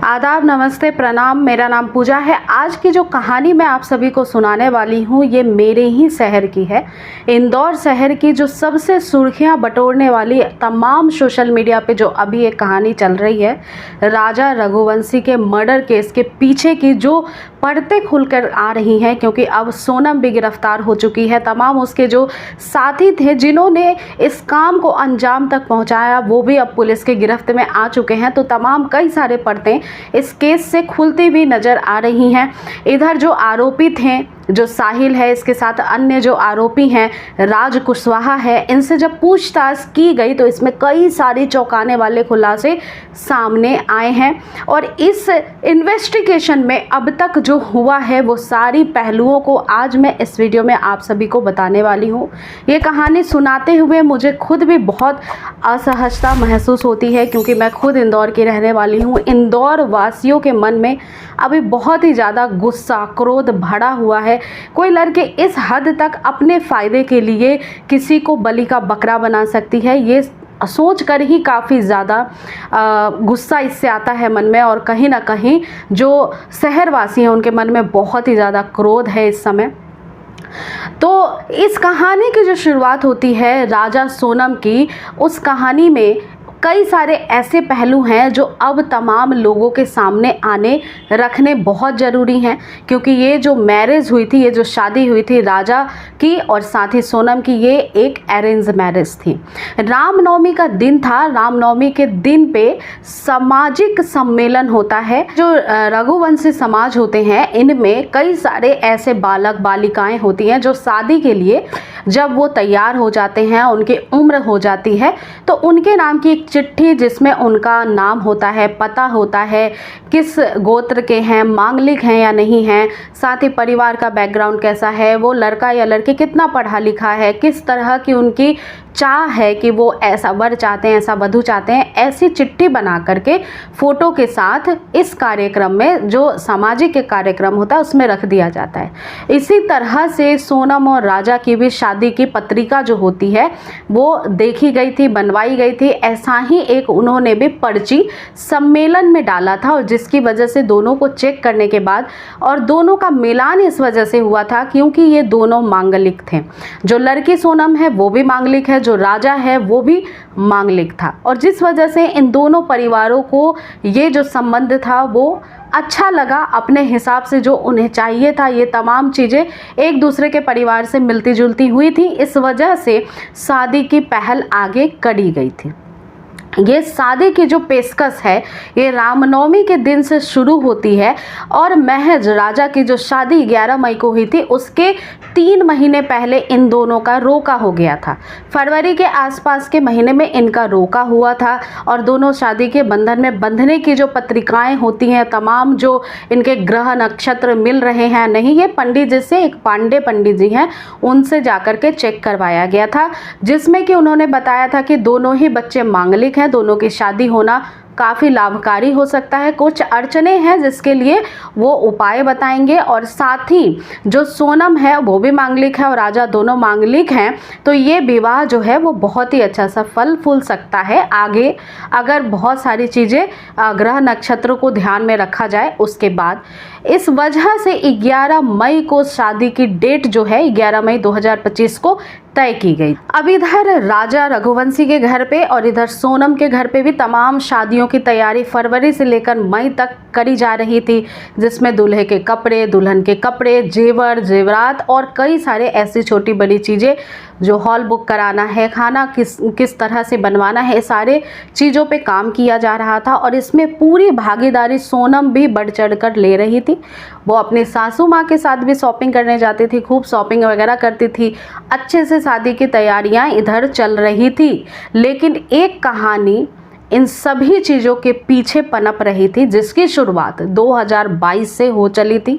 आदाब, नमस्ते, प्रणाम। मेरा नाम पूजा है। आज की जो कहानी मैं आप सभी को सुनाने वाली हूँ ये मेरे ही शहर की है। इंदौर शहर की जो सबसे सुर्खियाँ बटोरने वाली तमाम सोशल मीडिया पे जो अभी एक कहानी चल रही है, राजा रघुवंशी के मर्डर केस के पीछे की जो परतें खुलकर आ रही हैं, क्योंकि अब सोनम भी गिरफ्तार हो चुकी है। तमाम उसके जो साथी थे जिन्होंने इस काम को अंजाम तक पहुंचाया वो भी अब पुलिस के गिरफ्त में आ चुके हैं। तो तमाम कई सारे परतें इस केस से खुलती भी नजर आ रही हैं। इधर जो आरोपित हैं, जो साहिल है, इसके साथ अन्य जो आरोपी हैं राज कुशवाहा है, इनसे जब पूछताछ की गई तो इसमें कई सारे चौंकाने वाले खुलासे सामने आए हैं। और इस इन्वेस्टिगेशन में अब तक जो हुआ है वो सारी पहलुओं को आज मैं इस वीडियो में आप सभी को बताने वाली हूँ। ये कहानी सुनाते हुए मुझे खुद भी बहुत असहजता महसूस होती है, क्योंकि मैं खुद इंदौर की रहने वाली हूँ। इंदौर वासियों के मन में अभी बहुत ही ज़्यादा गुस्सा, क्रोध भरा हुआ है। कोई लड़के इस हद तक अपने फ़ायदे के लिए किसी को बलि का बकरा बना सकती है, ये सोच कर ही काफ़ी ज़्यादा गुस्सा इससे आता है मन में। और कहीं ना कहीं जो शहरवासी हैं उनके मन में बहुत ही ज़्यादा क्रोध है इस समय। तो इस कहानी की जो शुरुआत होती है राजा सोनम की, उस कहानी में कई सारे ऐसे पहलू हैं जो अब तमाम लोगों के सामने आने रखने बहुत ज़रूरी हैं, क्योंकि ये जो मैरिज हुई थी, ये जो शादी हुई थी राजा की और साथ ही सोनम की, ये एक अरेंज मैरिज थी। रामनवमी का दिन था। रामनवमी के दिन पे सामाजिक सम्मेलन होता है। जो रघुवंशी समाज होते हैं इनमें कई सारे ऐसे बालक बालिकाएं होती हैं जो शादी के लिए जब वो तैयार हो जाते हैं, उनकी उम्र हो जाती है, तो उनके नाम की एक चिट्ठी जिसमें उनका नाम होता है, पता होता है, किस गोत्र के हैं, मांगलिक हैं या नहीं हैं, साथ ही परिवार का बैकग्राउंड कैसा है, वो लड़का या लड़की कितना पढ़ा लिखा है, किस तरह की उनकी चाह है कि वो ऐसा वर चाहते हैं, ऐसा वधू चाहते हैं, ऐसी चिट्ठी बना करके फ़ोटो के साथ इस कार्यक्रम में, जो सामाजिक एक कार्यक्रम होता है, उसमें रख दिया जाता है। इसी तरह से सोनम और राजा की भी शादी की पत्रिका जो होती है वो देखी गई थी, बनवाई गई थी। ऐसा ही एक उन्होंने भी पर्ची सम्मेलन में डाला था, और जिसकी वजह से दोनों को चेक करने के बाद और दोनों का मिलान इस वजह से हुआ था क्योंकि ये दोनों मांगलिक थे। जो लड़की सोनम है वो भी मांगलिक है, जो राजा है वो भी मांगलिक था, और जिस वजह से इन दोनों परिवारों को ये जो संबंध था वो अच्छा लगा अपने हिसाब से, जो उन्हें चाहिए था। ये तमाम चीज़ें एक दूसरे के परिवार से मिलती जुलती हुई थी, इस वजह से शादी की पहल आगे करी गई थी। ये शादी की जो पेशकश है ये रामनवमी के दिन से शुरू होती है, और महज राजा की जो शादी 11 मई को हुई थी उसके 3 महीने पहले इन दोनों का रोका हो गया था। फरवरी के आसपास के महीने में इनका रोका हुआ था, और दोनों शादी के बंधन में बंधने की जो पत्रिकाएं होती हैं, तमाम जो इनके ग्रह नक्षत्र मिल रहे हैं नहीं, ये पंडित जी से, एक पांडे पंडित जी हैं, उनसे जाकर के चेक करवाया गया था, जिसमें कि उन्होंने बताया था कि दोनों ही बच्चे मांगलिक हैं, दोनों की शादी होना काफ़ी लाभकारी हो सकता है। कुछ अड़चने हैं जिसके लिए वो उपाय बताएंगे, और साथ ही जो सोनम है वो भी मांगलिक है और राजा दोनों मांगलिक हैं, तो ये विवाह जो है वो बहुत ही अच्छा सा फल फूल सकता है आगे, अगर बहुत सारी चीज़ें ग्रह नक्षत्रों को ध्यान में रखा जाए उसके बाद। इस वजह से 11 मई को शादी की डेट जो है 11 मई 2025 को तय की गई। अब इधर राजा रघुवंशी के घर पे और इधर सोनम के घर पे भी तमाम शादियों की तैयारी फरवरी से लेकर मई तक करी जा रही थी, जिसमें दूल्हे के कपड़े, दुल्हन के कपड़े, जेवर जेवरात और कई सारे ऐसी छोटी बड़ी चीज़ें, जो हॉल बुक कराना है, खाना किस तरह से बनवाना है, सारे चीज़ों पे काम किया जा रहा था। और इसमें पूरी भागीदारी सोनम भी बढ़ चढ़ कर ले रही थी। वो अपनी सासू माँ के साथ भी शॉपिंग करने जाती थी, खूब शॉपिंग वगैरह करती थी, अच्छे से शादी की तैयारियां इधर चल रही थी। लेकिन एक कहानी इन सभी चीज़ों के पीछे पनप रही थी, जिसकी शुरुआत 2022 से हो चली थी,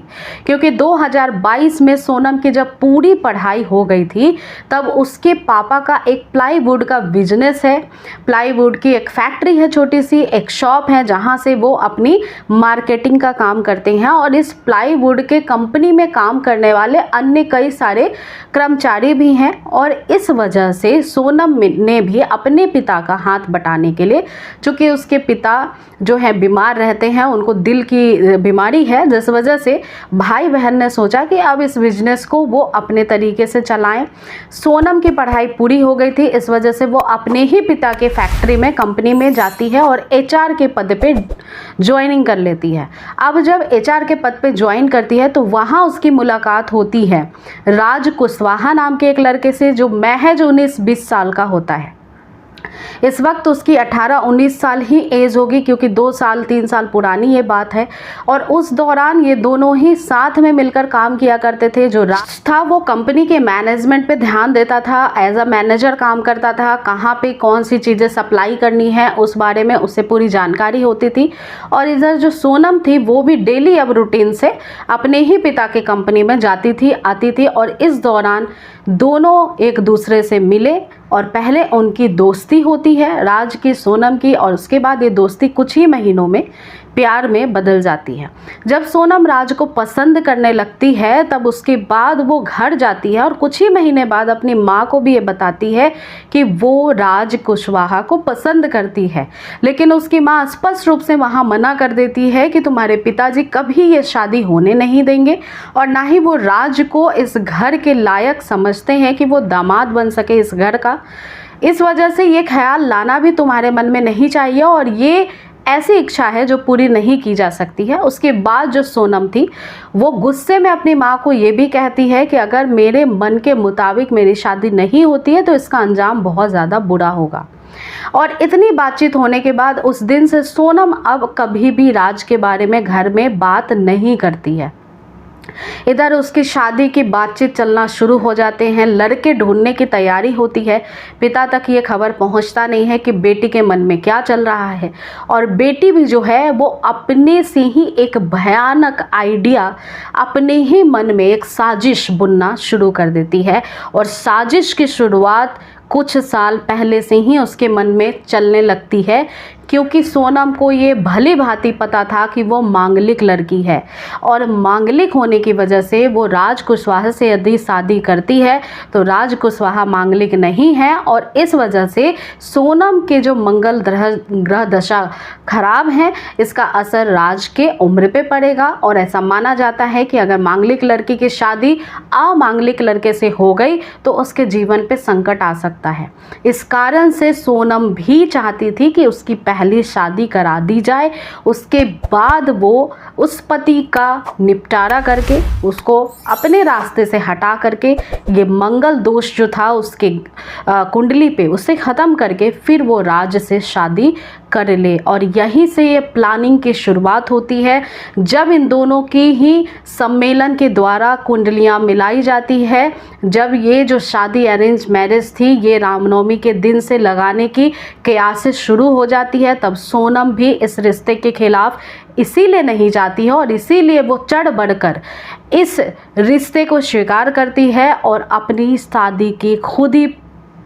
क्योंकि 2022 में सोनम की जब पूरी पढ़ाई हो गई थी तब उसके पापा का एक प्लाईवुड का बिजनेस है, प्लाईवुड की एक फैक्ट्री है, छोटी सी एक शॉप है जहां से वो अपनी मार्केटिंग का काम करते हैं। और इस प्लाईवुड के कंपनी में काम करने वाले अन्य कई सारे कर्मचारी भी हैं, और इस वजह से सोनम ने भी अपने पिता का हाथ बटाने के लिए चूँकि उसके पिता जो है बीमार रहते हैं, उनको दिल की बीमारी है, जिस वजह से भाई बहन ने सोचा कि अब इस बिजनेस को वो अपने तरीके से चलाएं। सोनम की पढ़ाई पूरी हो गई थी, इस वजह से वो अपने ही पिता के फैक्ट्री में, कंपनी में जाती है और HR के पद पे ज्वाइनिंग कर लेती है। अब जब HR के पद पे ज्वाइन करती है तो वहाँ उसकी मुलाकात होती है राज कुशवाहा नाम के एक लड़के से, जो महज 19-20 साल का होता है। इस वक्त उसकी 18-19 साल ही एज होगी, क्योंकि 2-3 साल पुरानी ये बात है। और उस दौरान ये दोनों ही साथ में मिलकर काम किया करते थे। जो राज था वो कंपनी के मैनेजमेंट पे ध्यान देता था, एज अ मैनेजर काम करता था, कहाँ पे कौन सी चीज़ें सप्लाई करनी है उस बारे में उसे पूरी जानकारी होती थी। और इधर जो सोनम थी वो भी डेली अब रूटीन से अपने ही पिता के कंपनी में जाती थी, आती थी। और इस दौरान दोनों एक दूसरे से मिले और पहले उनकी दोस्ती होती है राज की, सोनम की, और उसके बाद ये दोस्ती कुछ ही महीनों में प्यार में बदल जाती है। जब सोनम राज को पसंद करने लगती है तब उसके बाद वो घर जाती है और कुछ ही महीने बाद अपनी माँ को भी ये बताती है कि वो राज कुशवाहा को पसंद करती है। लेकिन उसकी माँ स्पष्ट रूप से वहाँ मना कर देती है कि तुम्हारे पिताजी कभी ये शादी होने नहीं देंगे और ना ही वो राज को इस घर के लायक समझते हैं कि वो दामाद बन सके इस घर का। इस वजह से ये ख्याल लाना भी तुम्हारे मन में नहीं चाहिए और ये ऐसी इच्छा है जो पूरी नहीं की जा सकती है। उसके बाद जो सोनम थी वो गुस्से में अपनी माँ को ये भी कहती है कि अगर मेरे मन के मुताबिक मेरी शादी नहीं होती है तो इसका अंजाम बहुत ज़्यादा बुरा होगा। और इतनी बातचीत होने के बाद उस दिन से सोनम अब कभी भी राज के बारे में घर में बात नहीं करती है। इधर उसकी शादी की बातचीत चलना शुरू हो जाते हैं, लड़के ढूंढने की तैयारी होती है। पिता तक ये खबर पहुंचता नहीं है कि बेटी के मन में क्या चल रहा है। और बेटी भी जो है वो अपने से ही एक भयानक आइडिया, अपने ही मन में एक साजिश बुनना शुरू कर देती है। और साजिश की शुरुआत कुछ साल पहले से ही उसके मन में चलने लगती है, क्योंकि सोनम को ये भली भांति पता था कि वो मांगलिक लड़की है और मांगलिक होने की वजह से वो राज कुशवाहा से यदि शादी करती है तो राज कुशवाहा मांगलिक नहीं है और इस वजह से सोनम के जो मंगल ग्रह दशा खराब है इसका असर राज के उम्र पे पड़ेगा। और ऐसा माना जाता है कि अगर मांगलिक लड़की की शादी अमांगलिक लड़के से हो गई तो उसके जीवन पे संकट आ सकता है। इस कारण से सोनम भी चाहती थी कि उसकी पहली शादी करा दी जाए, उसके बाद वो उस पति का निपटारा करके उसको अपने रास्ते से हटा करके ये मंगल दोष जो था उसके कुंडली पे उसे ख़त्म करके फिर वो राज से शादी कर ले। और यहीं से ये प्लानिंग की शुरुआत होती है, जब इन दोनों की ही सम्मेलन के द्वारा कुंडलियां मिलाई जाती है। जब ये जो शादी अरेंज मैरिज थी ये रामनवमी के दिन से लगाने की कयासें शुरू हो जाती है, तब सोनम भी इस रिश्ते के खिलाफ इसीलिए नहीं जाती है और इसीलिए वो चढ़ बढ़कर इस रिश्ते को स्वीकार करती है और अपनी शादी की खुद ही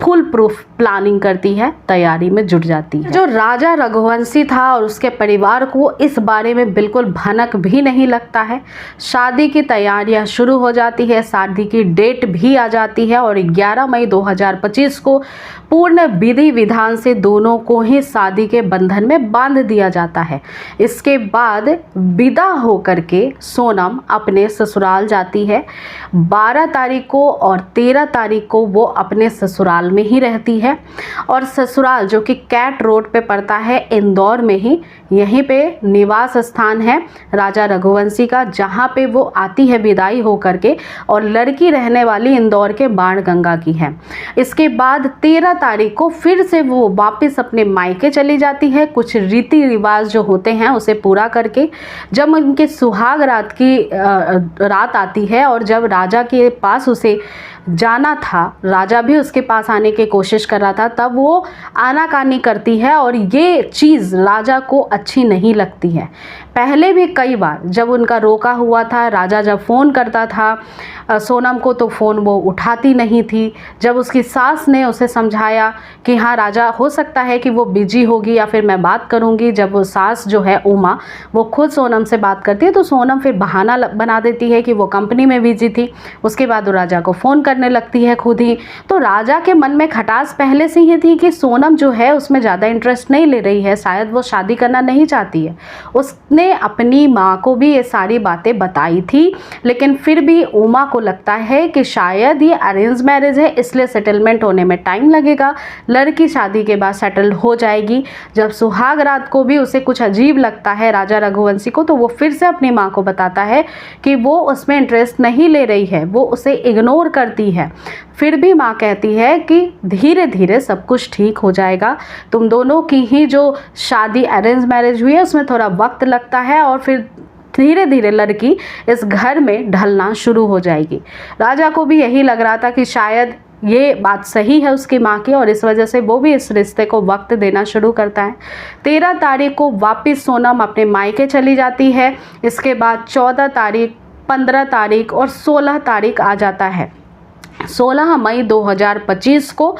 फुल प्रूफ प्लानिंग करती है, तैयारी में जुट जाती है। जो राजा रघुवंशी था और उसके परिवार को इस बारे में बिल्कुल भनक भी नहीं लगता है। शादी की तैयारियां शुरू हो जाती है, शादी की डेट भी आ जाती है और 11 मई 2025 को पूर्ण विधि विधान से दोनों को ही शादी के बंधन में बांध दिया जाता है। इसके बाद विदा होकर के सोनम अपने ससुराल जाती है। 12 तारीख को और 13 तारीख को वो अपने ससुराल में ही रहती है और ससुराल जो कि कैट रोड पे पड़ता है इंदौर में ही, यहीं पे निवास स्थान है राजा रघुवंशी का, जहाँ पे वो आती है विदाई हो करके और लड़की रहने वाली इंदौर के बाणगंगा की है। इसके बाद 13 तारीख को फिर से वो वापस अपने मायके चली जाती है, कुछ रीति रिवाज जो होते हैं उसे पूरा करके। जब उनके सुहाग रात की रात आती है और जब राजा के पास उसे जाना था, राजा भी उसके पास आने की कोशिश कर रहा था, तब वो आनाकानी करती है और ये चीज़ राजा को अच्छी नहीं लगती है। पहले भी कई बार जब उनका रोका हुआ था, राजा जब फ़ोन करता था सोनम को तो फ़ोन वो उठाती नहीं थी। जब उसकी सास ने उसे समझाया कि हाँ राजा हो सकता है कि वो बिजी होगी या फिर मैं बात करूँगी, जब वो सास जो है उमा वो खुद सोनम से बात करती है तो सोनम फिर बहाना बना देती है कि वो कंपनी में बिजी थी। उसके बाद वो राजा को फ़ोन कर करने लगती है खुद ही। तो राजा के मन में खटास पहले से ही थी कि सोनम जो है उसमें ज़्यादा इंटरेस्ट नहीं ले रही है, शायद वो शादी करना नहीं चाहती है। उसने अपनी माँ को भी ये सारी बातें बताई थी, लेकिन फिर भी उमा को लगता है कि शायद ये अरेंज मैरिज है, इसलिए सेटलमेंट होने में टाइम लगेगा, लड़की शादी के बाद सेटल हो जाएगी। जब सुहाग रात को भी उसे कुछ अजीब लगता है राजा रघुवंशी को, तो वो फिर से अपनी माँ को बताता है कि वो उसमें इंटरेस्ट नहीं ले रही है, वो उसे इग्नोर करती है। फिर भी माँ कहती है कि धीरे धीरे सब कुछ ठीक हो जाएगा, तुम दोनों की ही जो शादी अरेंज मैरिज हुई है उसमें थोड़ा वक्त लगता है और फिर धीरे धीरे लड़की इस घर में ढलना शुरू हो जाएगी। राजा को भी यही लग रहा था कि शायद ये बात सही है उसकी माँ की, और इस वजह से वो भी इस रिश्ते को वक्त देना शुरू करता है। 13 तारीख को वापस सोनम अपने मायके चली जाती है। इसके बाद 14 तारीख, 15 तारीख और 16 तारीख आ जाता है। 16 मई 2025 को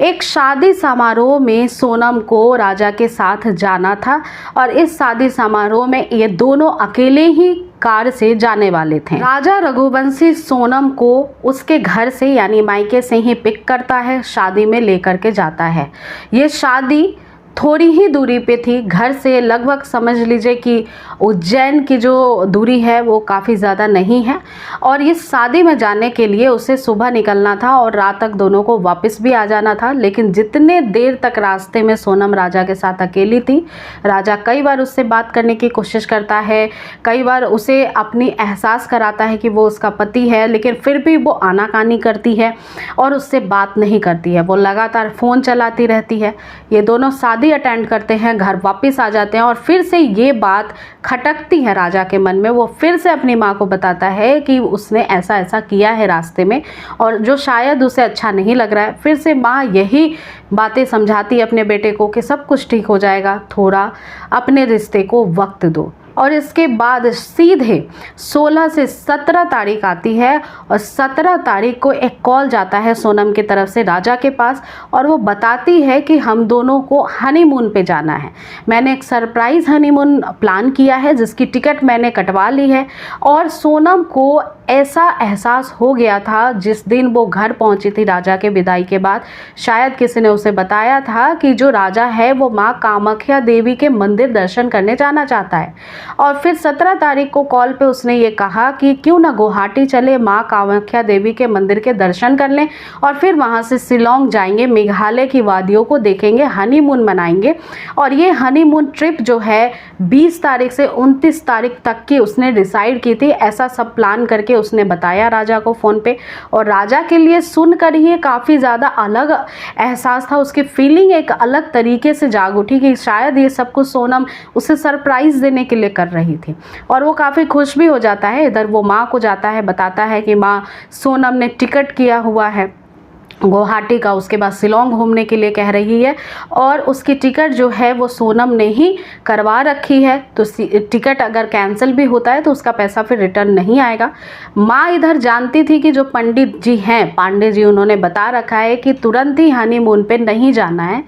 एक शादी समारोह में सोनम को राजा के साथ जाना था, और इस शादी समारोह में ये दोनों अकेले ही कार से जाने वाले थे। राजा रघुवंशी सोनम को उसके घर से यानी मायके से ही पिक करता है, शादी में लेकर के जाता है। ये शादी थोड़ी ही दूरी पे थी घर से, लगभग समझ लीजिए कि उज्जैन की जो दूरी है वो काफ़ी ज़्यादा नहीं है। और इस शादी में जाने के लिए उसे सुबह निकलना था और रात तक दोनों को वापस भी आ जाना था। लेकिन जितने देर तक रास्ते में सोनम राजा के साथ अकेली थी, राजा कई बार उससे बात करने की कोशिश करता है, कई बार उसे अपनी एहसास कराता है कि वो उसका पति है, लेकिन फिर भी वो आनाकानी करती है और उससे बात नहीं करती है। वो लगातार फ़ोन चलाती रहती है। ये दोनों शादी अटेंड करते हैं, घर वापस आ जाते हैं, और फिर से ये बात खटकती है राजा के मन में। वो फिर से अपनी माँ को बताता है कि उसने ऐसा ऐसा किया है रास्ते में, और जो शायद उसे अच्छा नहीं लग रहा है। फिर से माँ यही बातें समझाती है अपने बेटे को कि सब कुछ ठीक हो जाएगा, थोड़ा अपने रिश्ते को वक्त दो। और इसके बाद सीधे 16 से 17 तारीख आती है, और 17 तारीख को एक कॉल जाता है सोनम की तरफ से राजा के पास, और वो बताती है कि हम दोनों को हनीमून पे जाना है। मैंने एक सरप्राइज़ हनीमून प्लान किया है जिसकी टिकट मैंने कटवा ली है। और सोनम को ऐसा एहसास हो गया था जिस दिन वो घर पहुंची थी राजा के विदाई के बाद, शायद किसी ने उसे बताया था कि जो राजा है वो माँ कामाख्या देवी के मंदिर दर्शन करने जाना चाहता है। और फिर 17 तारीख को कॉल पे उसने ये कहा कि क्यों ना गुवाहाटी चले, माँ कामाख्या देवी के मंदिर के दर्शन कर लें, और फिर वहाँ से शिलोंग जाएंगे, मेघालय की वादियों को देखेंगे, हनीमून मनाएंगे। और ये हनीमून ट्रिप जो है 20 तारीख से 29 तारीख तक की उसने डिसाइड की थी। ऐसा सब प्लान करके उसने बताया राजा को फ़ोन पे, और राजा के लिए सुनकर ही काफ़ी ज़्यादा अलग एहसास था। उसकी फीलिंग एक अलग तरीके से जाग उठी कि शायद ये सब कुछ सोनम उसे सरप्राइज़ देने के लिए कर रही थी, और वो काफ़ी खुश भी हो जाता है। इधर वो माँ को जाता है, बताता है कि माँ सोनम ने टिकट किया हुआ है गुवाहाटी का, उसके बाद शिलोंग घूमने के लिए कह रही है, और उसकी टिकट जो है वो सोनम ने ही करवा रखी है। तो टिकट अगर कैंसिल भी होता है तो उसका पैसा फिर रिटर्न नहीं आएगा। माँ इधर जानती थी कि जो पंडित जी हैं, पांडे जी, उन्होंने बता रखा है कि तुरंत ही हनीमून पे नहीं जाना है।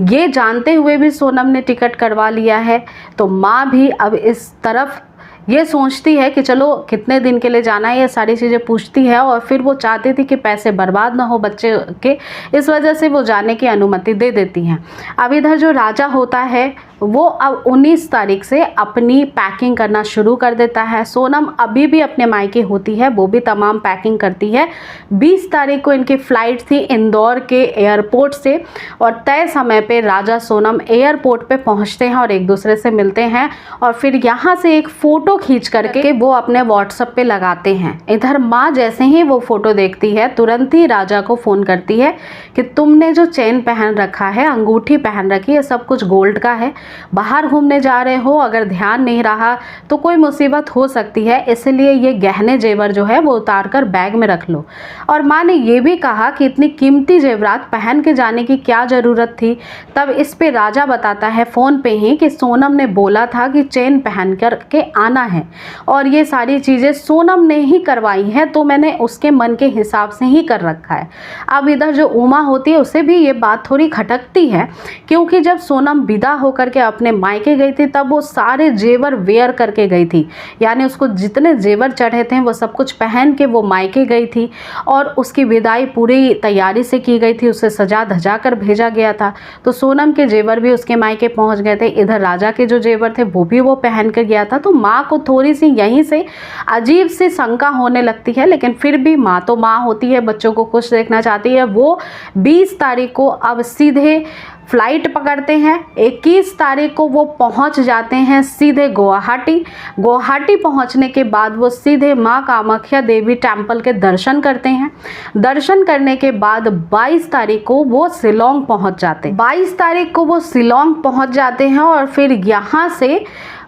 ये जानते हुए भी सोनम ने टिकट करवा लिया है। तो माँ भी अब इस तरफ ये सोचती है कि चलो कितने दिन के लिए जाना है, ये सारी चीज़ें पूछती है, और फिर वो चाहती थी कि पैसे बर्बाद ना हो बच्चे के, इस वजह से वो जाने की अनुमति दे देती हैं। अब इधर जो राजा होता है वो अब 19 तारीख से अपनी पैकिंग करना शुरू कर देता है। सोनम अभी भी अपने मायके होती है, वो भी तमाम पैकिंग करती है। 20 तारीख को इनकी फ़्लाइट थी इंदौर के एयरपोर्ट से, और तय समय पे राजा सोनम एयरपोर्ट पे पहुंचते हैं और एक दूसरे से मिलते हैं, और फिर यहाँ से एक फ़ोटो खींच करके वो अपने व्हाट्सएप पे लगाते हैं। इधर माँ जैसे ही वो फ़ोटो देखती है तुरंत ही राजा को फ़ोन करती है कि तुमने जो चेन पहन रखा है, अंगूठी पहन रखी है, सब कुछ गोल्ड का है, बाहर घूमने जा रहे हो, अगर ध्यान नहीं रहा तो कोई मुसीबत हो सकती है, इसलिए ये गहने जेवर जो है वो उतार कर बैग में रख लो। और माँ ने ये भी कहा कि इतनी कीमती जेवरात पहन के जाने की क्या ज़रूरत थी। तब इस पे राजा बताता है फ़ोन पे ही कि सोनम ने बोला था कि चेन पहन कर के आना है, और ये सारी चीज़ें सोनम ने ही करवाई हैं, तो मैंने उसके मन के हिसाब से ही कर रखा है। अब इधर जो उमा होती है उसे भी ये बात थोड़ी खटकती है, क्योंकि जब सोनम विदा होकर करके अपने मायके गई थी तब वो सारे जेवर वेयर करके गई थी, यानी उसको जितने जेवर चढ़े थे वो सब कुछ पहन के वो मायके गई थी और उसकी विदाई पूरी तैयारी से की गई थी, उसे सजा धजा कर भेजा गया था। तो सोनम के जेवर भी उसके मायके पहुंच गए थे, इधर राजा के जो जेवर थे वो भी वो पहन कर गया था। तो माँ को थोड़ी सी यहीं से अजीब सी शंका होने लगती है, लेकिन फिर भी माँ तो माँ होती है, बच्चों को खुश देखना चाहती है। वो 20 तारीख को अब सीधे फ्लाइट पकड़ते हैं। 21 तारीख को वो पहुंच जाते हैं सीधे गुवाहाटी। गुवाहाटी पहुंचने के बाद वो सीधे माँ कामाख्या देवी टेम्पल के दर्शन करते हैं। दर्शन करने के बाद 22 तारीख को वो शिलोंग पहुंच जाते हैं। 22 तारीख को वो शिलोंग पहुंच जाते हैं और फिर यहाँ से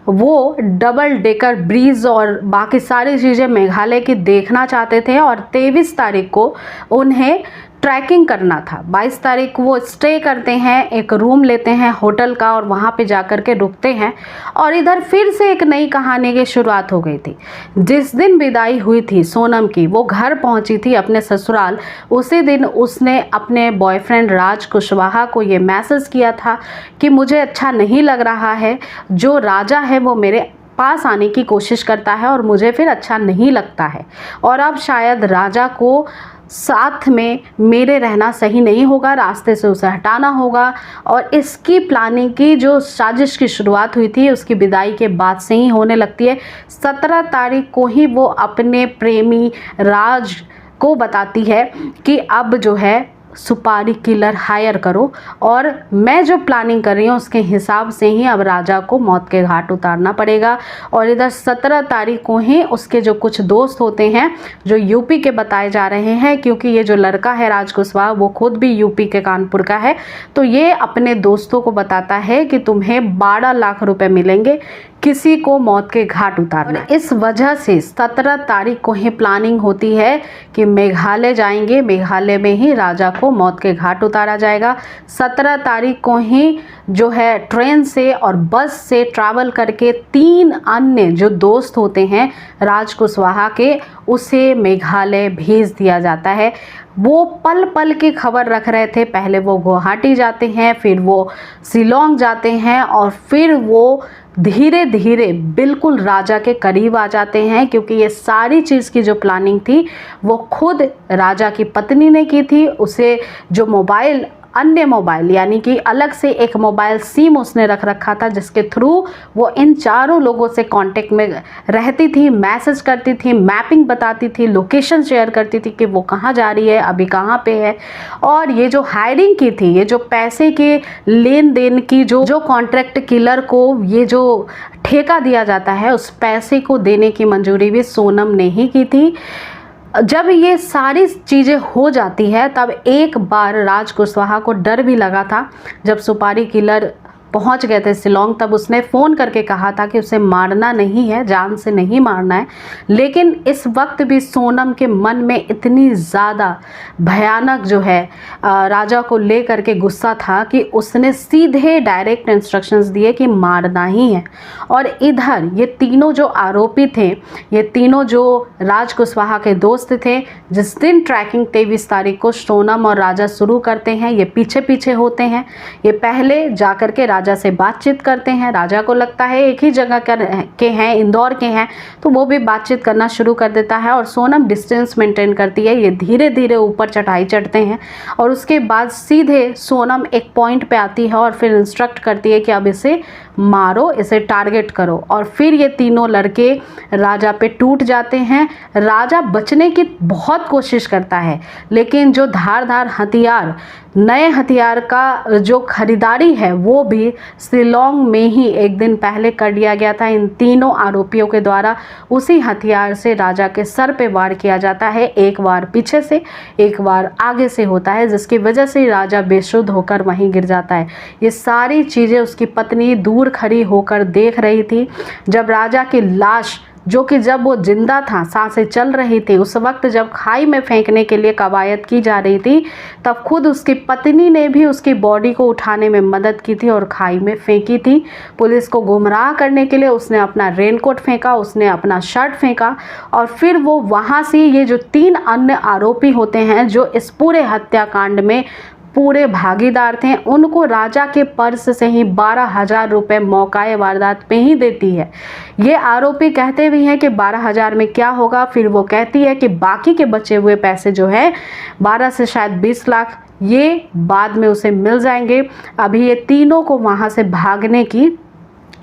वो डबल डेकर ब्रिज और बाकी सारी चीज़ें मेघालय की देखना चाहते थे और 23 तारीख को उन्हें ट्रैकिंग करना था। 22 तारीख को वो स्टे करते हैं, एक रूम लेते हैं होटल का और वहाँ पे जाकर के रुकते हैं और इधर फिर से एक नई कहानी की शुरुआत हो गई थी। जिस दिन विदाई हुई थी सोनम की, वो घर पहुँची थी अपने ससुराल, उसी दिन उसने अपने बॉयफ्रेंड राज कुशवाहा को ये मैसेज किया था कि मुझे अच्छा नहीं लग रहा है, जो राजा है वो मेरे पास आने की कोशिश करता है और मुझे फिर अच्छा नहीं लगता है और अब शायद राजा को साथ में मेरे रहना सही नहीं होगा, रास्ते से उसे हटाना होगा। और इसकी प्लानिंग की जो साजिश की शुरुआत हुई थी उसकी विदाई के बाद से ही होने लगती है। 17 तारीख को ही वो अपने प्रेमी राज को बताती है कि अब जो है सुपारी किलर हायर करो और मैं जो प्लानिंग कर रही हूँ उसके हिसाब से ही अब राजा को मौत के घाट उतारना पड़ेगा। और इधर 17 तारीख को ही उसके जो कुछ दोस्त होते हैं जो यूपी के बताए जा रहे हैं, क्योंकि ये जो लड़का है राज कुशवाहा वो खुद भी यूपी के कानपुर का है, तो ये अपने दोस्तों को बताता है कि तुम्हें 12 लाख रुपए मिलेंगे किसी को मौत के घाट उतारना। इस वजह से 17 तारीख को ही प्लानिंग होती है कि मेघालय जाएंगे, मेघालय में ही राजा को मौत के घाट उतारा जाएगा। 17 तारीख को ही जो है ट्रेन से और बस से ट्रैवल करके 3 अन्य जो दोस्त होते हैं राज कुशवाहा के, उसे मेघालय भेज दिया जाता है। वो पल पल की खबर रख रहे थे, पहले वो गुवाहाटी जाते हैं, फिर वो शिलोंग जाते हैं और फिर वो धीरे धीरे बिल्कुल राजा के करीब आ जाते हैं, क्योंकि ये सारी चीज़ की जो प्लानिंग थी वो खुद राजा की पत्नी ने की थी। उसे जो मोबाइल, अन्य मोबाइल यानी कि अलग से एक मोबाइल सिम उसने रख रखा था जिसके थ्रू वो इन चारों लोगों से कांटेक्ट में रहती थी, मैसेज करती थी, मैपिंग बताती थी, लोकेशन शेयर करती थी कि वो कहाँ जा रही है, अभी कहाँ पे है। और ये जो हायरिंग की थी, ये जो पैसे के लेन देन की जो कॉन्ट्रैक्ट किलर को ये जो ठेका दिया जाता है, उस पैसे को देने की मंजूरी भी सोनम ने ही की थी। जब ये सारी चीज़ें हो जाती है तब एक बार राज कुशवाहा को डर भी लगा था। जब सुपारी किलर पहुंच गए थे शिलोंग तब उसने फ़ोन करके कहा था कि उसे मारना नहीं है, जान से नहीं मारना है। लेकिन इस वक्त भी सोनम के मन में इतनी ज़्यादा भयानक जो है राजा को ले करके गुस्सा था कि उसने सीधे डायरेक्ट इंस्ट्रक्शंस दिए कि मारना ही है। और इधर ये तीनों जो आरोपी थे, ये तीनों जो राज कुशवाहा के दोस्त थे, जिस दिन ट्रैकिंग 23 तारीख को सोनम और राजा शुरू करते हैं, ये पीछे पीछे होते हैं। ये पहले जा कर के राजा से बातचीत करते हैं। राजा को लगता है एक ही जगह के हैं, इंदौर के हैं, तो वो भी बातचीत करना शुरू कर देता है और सोनम डिस्टेंस मेंटेन करती है। ये धीरे धीरे ऊपर चढ़ाई चढ़ते हैं और उसके बाद सीधे सोनम एक पॉइंट पे आती है और फिर इंस्ट्रक्ट करती है कि अब इसे मारो, इसे टारगेट करो। और फिर ये तीनों लड़के राजा पे टूट जाते हैं। राजा बचने की बहुत कोशिश करता है, लेकिन जो धारदार हथियार, नए हथियार का जो खरीदारी है वो भी शिलोंग में ही एक दिन पहले कर लिया गया था इन तीनों आरोपियों के द्वारा। उसी हथियार से राजा के सर पे वार किया जाता है, एक बार पीछे से, एक बार आगे से होता है, जिसकी वजह से राजा बेसुध होकर वहीं गिर जाता है। ये सारी चीज़ें उसकी पत्नी दूर खड़ी होकर देख रही थी। जब राजा की लाश, जो कि जब वो जिंदा था, सांसें चल रही थी, उस वक्त जब खाई में फेंकने के लिए कवायद की जा रही थी, तब खुद उसकी पत्नी ने भी उसकी बॉडी को उठाने में मदद की थी और खाई में फेंकी थी। पुलिस को गुमराह करने के लिए उसने अपना रेनकोट फेंका, उसने अपना शर्ट फेंका और फिर वो वहाँ से ये जो 3 अन्य आरोपी होते हैं जो इस पूरे हत्याकांड में पूरे भागीदार थे, उनको राजा के पर्स से ही 12,000 रुपये मौकाए वारदात पे ही देती है। ये आरोपी कहते भी हैं कि 12,000 में क्या होगा, फिर वो कहती है कि बाकी के बचे हुए पैसे जो है 12 से शायद 20 लाख ये बाद में उसे मिल जाएंगे। अभी ये तीनों को वहाँ से भागने की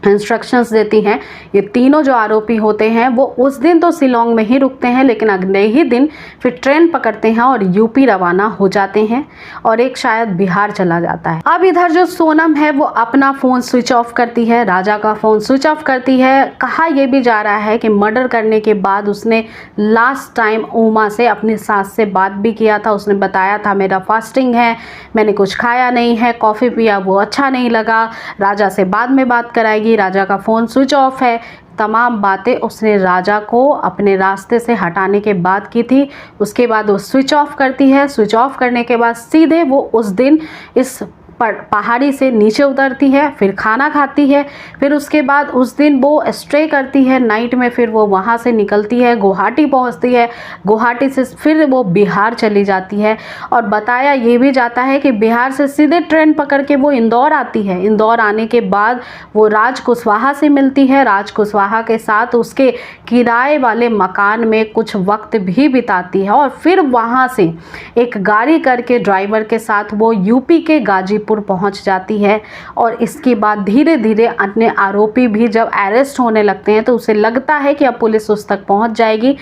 इंस्ट्रक्शंस देती हैं। ये तीनों जो आरोपी होते हैं वो उस दिन तो शिलोंग में ही रुकते हैं, लेकिन अगले ही दिन फिर ट्रेन पकड़ते हैं और यूपी रवाना हो जाते हैं और एक शायद बिहार चला जाता है। अब इधर जो सोनम है वो अपना फ़ोन स्विच ऑफ करती है, राजा का फ़ोन स्विच ऑफ करती है। कहा यह भी जा रहा है कि मर्डर करने के बाद उसने लास्ट टाइम उमा से, अपनी सास से बात भी किया था। उसने बताया था मेरा फास्टिंग है, मैंने कुछ खाया नहीं है, कॉफ़ी पिया वो अच्छा नहीं लगा, राजा से बाद में बात कराएगी, राजा का फ़ोन स्विच ऑफ है। तमाम बातें उसने राजा को अपने रास्ते से हटाने के बाद की थी। उसके बाद वो स्विच ऑफ करती है। स्विच ऑफ करने के बाद सीधे वो उस दिन इस पहाड़ी से नीचे उतरती है, फिर खाना खाती है, फिर उसके बाद उस दिन वो स्टे करती है नाइट में, फिर वो वहाँ से निकलती है, गुवाहाटी पहुँचती है, गुवाहाटी से फिर वो बिहार चली जाती है। और बताया ये भी जाता है कि बिहार से सीधे ट्रेन पकड़ के वो इंदौर आती है। इंदौर आने के बाद वो राज कुशवाहा से मिलती है, राज कुशवाहा के साथ उसके किराए वाले मकान में कुछ वक्त भी बिताती है और फिर वहाँ से एक गाड़ी करके ड्राइवर के साथ वो यूपी के गाजीपुर पहुंच जाती है। और इसके बाद धीरे धीरे अन्य आरोपी भी जब अरेस्ट होने लगते हैं तो उसे लगता है कि अब पुलिस उस तक पहुंच जाएगी।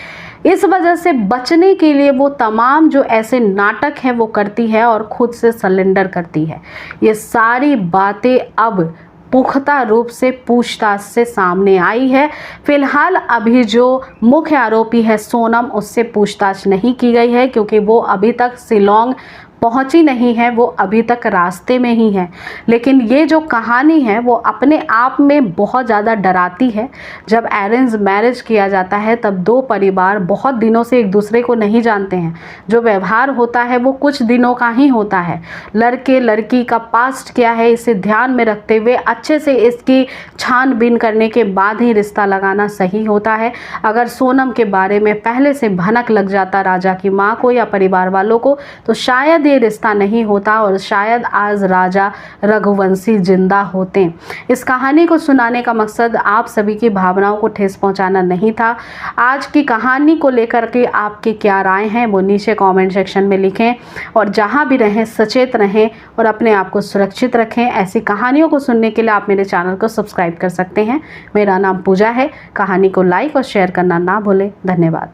इस वजह से बचने के लिए वो तमाम जो ऐसे नाटक हैं वो करती है और खुद से सरेंडर करती है। ये सारी बातें अब पुख्ता रूप से पूछताछ से सामने आई है। फिलहाल अभी जो मुख्य आरोपी है सोनम, उससे पूछताछ नहीं की गई है क्योंकि वो अभी तक शिलोंग पहुंची नहीं है, वो अभी तक रास्ते में ही है। लेकिन ये जो कहानी है वो अपने आप में बहुत ज़्यादा डराती है। जब अरेंज मैरिज किया जाता है तब दो परिवार बहुत दिनों से एक दूसरे को नहीं जानते हैं। जो व्यवहार होता है वो कुछ दिनों का ही होता है। लड़के लड़की का पास्ट क्या है इसे ध्यान में रखते हुए अच्छे से इसकी छानबीन करने के बाद ही रिश्ता लगाना सही होता है। अगर सोनम के बारे में पहले से भनक लग जाता राजा की माँ को या परिवार वालों को तो शायद ये रिश्ता नहीं होता और शायद आज राजा रघुवंशी जिंदा होते। इस कहानी को सुनाने का मकसद आप सभी की भावनाओं को ठेस पहुंचाना नहीं था। आज की कहानी को लेकर के आपकी क्या राय हैं वो नीचे कमेंट सेक्शन में लिखें और जहां भी रहें सचेत रहें और अपने आप को सुरक्षित रखें। ऐसी कहानियों को सुनने के लिए आप मेरे चैनल को सब्सक्राइब कर सकते हैं। मेरा नाम पूजा है। कहानी को लाइक और शेयर करना ना भूलें। धन्यवाद।